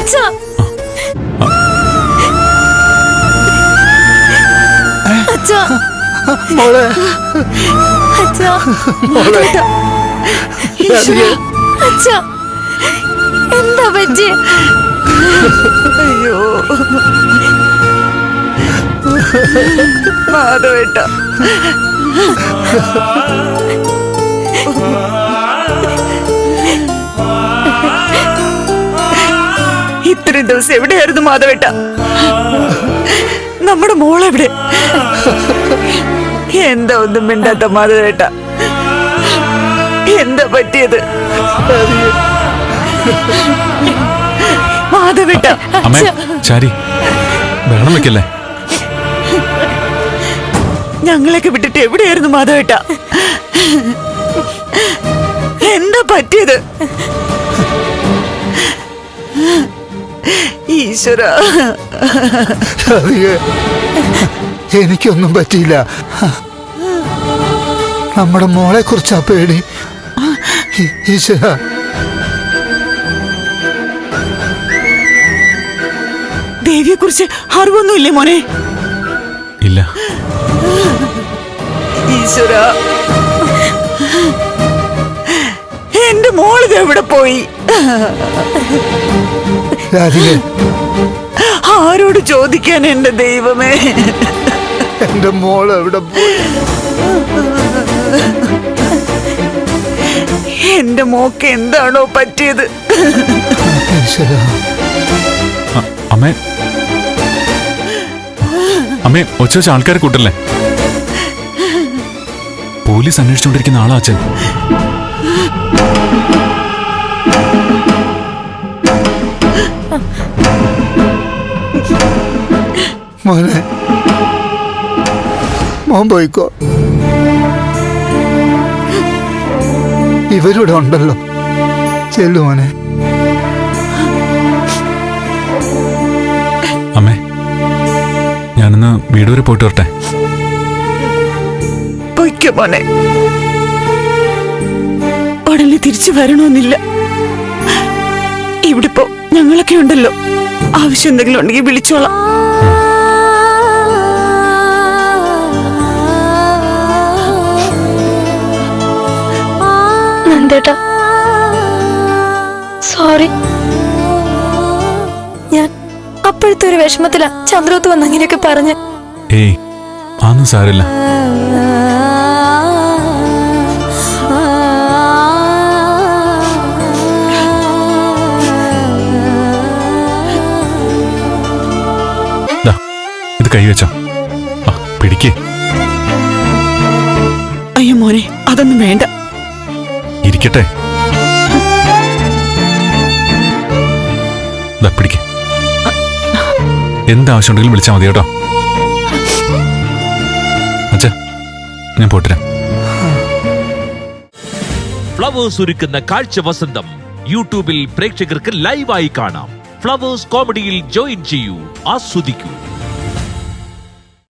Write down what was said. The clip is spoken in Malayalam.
അച്ഛാ അച്ഛാ മോളെ അച്ഛാ മോളെ ഈശ്വരാ, അച്ഛാ എന്താ പറ്റി? അയ്യോ മാധവേട്ട, ഇത്രയും ദിവസം എവിടെയായിരുന്നു മാധവേട്ട? നമ്മുടെ മോളെവിടെ? എന്താ ഒന്നും മിണ്ടാത്ത മാധവേട്ട? എന്താ പറ്റിയത് മാധവേട്ട? അമ്മേ ശാരി ബഹളം വെക്കല്ലേ. ഞങ്ങളൊക്കെ വിട്ടിട്ട് എവിടെയായിരുന്നു മാധവേട്ട? എന്താ പറ്റിയത്? ഈശ്വര, എനിക്കൊന്നും പറ്റിയില്ല. നമ്മുടെ മോളെ കുറിച്ചാ പേടി. ഈശ്വര, ദേവിയെ കുറിച്ച് അറിവൊന്നുമില്ലേ മോനെ? ഇല്ല. ഈശ്വര, എന്റെ മോളിത് എവിടെ പോയി? രാധിക, ആരോട് ചോദിക്കാൻ എന്റെ ദൈവമേ? എന്റെ മോള് എവിടെ പോയി? എന്റെ മോക്ക് എന്താണോ പറ്റിയത്? ഈശ്വര, അമ്മേ അമ്മേ ഒച്ച വെച്ച ആൾക്കാരെ കൂട്ടല്ലേ. പോലീസ് അന്വേഷിച്ചുകൊണ്ടിരിക്കുന്ന ആളാ അച്ഛൻ. മോനെ, മോൻ പോയിക്കോ. ഇവരിവിടെ ഉണ്ടല്ലോ. ചെല്ലു മോനെ. അമ്മേ ഞാനിന്ന് വീട് വരെ പോയിട്ട് വരട്ടെ. പൊയ്ക്കോ മോനെ, ഉടനെ തിരിച്ചു വരണമെന്നില്ല. ഇവിടെ പോ, ഞങ്ങളൊക്കെ ഉണ്ടല്ലോ. ആവശ്യം എന്തെങ്കിലും ഉണ്ടെങ്കിൽ വിളിച്ചോളാം. നന്ദേട്ടാ സോറി. ഞാൻ അപ്പോഴത്തെ ഒരു വിഷമത്തിലാ ചന്ദ്രത്ത് വന്ന് അങ്ങനെയൊക്കെ പറഞ്ഞ്. ഏയ് അതൊന്നും സാരമില്ല. ഇത് കൈവച്ചോ, പിടിക്കേ. അയ്യോ മോനെ, അതൊന്നും വേണ്ട. ഇരിക്കട്ടെ. പിടിക്കേ. എന്താവശ്യമുണ്ടെങ്കിലും വിളിച്ചാൽ മതി കേട്ടോ. അച്ഛാ ഞാൻ പോട്ടിരാം. ഫ്ലവേഴ്സ് ഒരുക്കുന്ന കാഴ്ച വസന്തം യൂട്യൂബിൽ പ്രേക്ഷകർക്ക് ലൈവായി കാണാം. ഫ്ലവേഴ്സ് കോമഡിയിൽ ജോയിൻ ചെയ്യൂ, ആസ്വദിക്കൂ.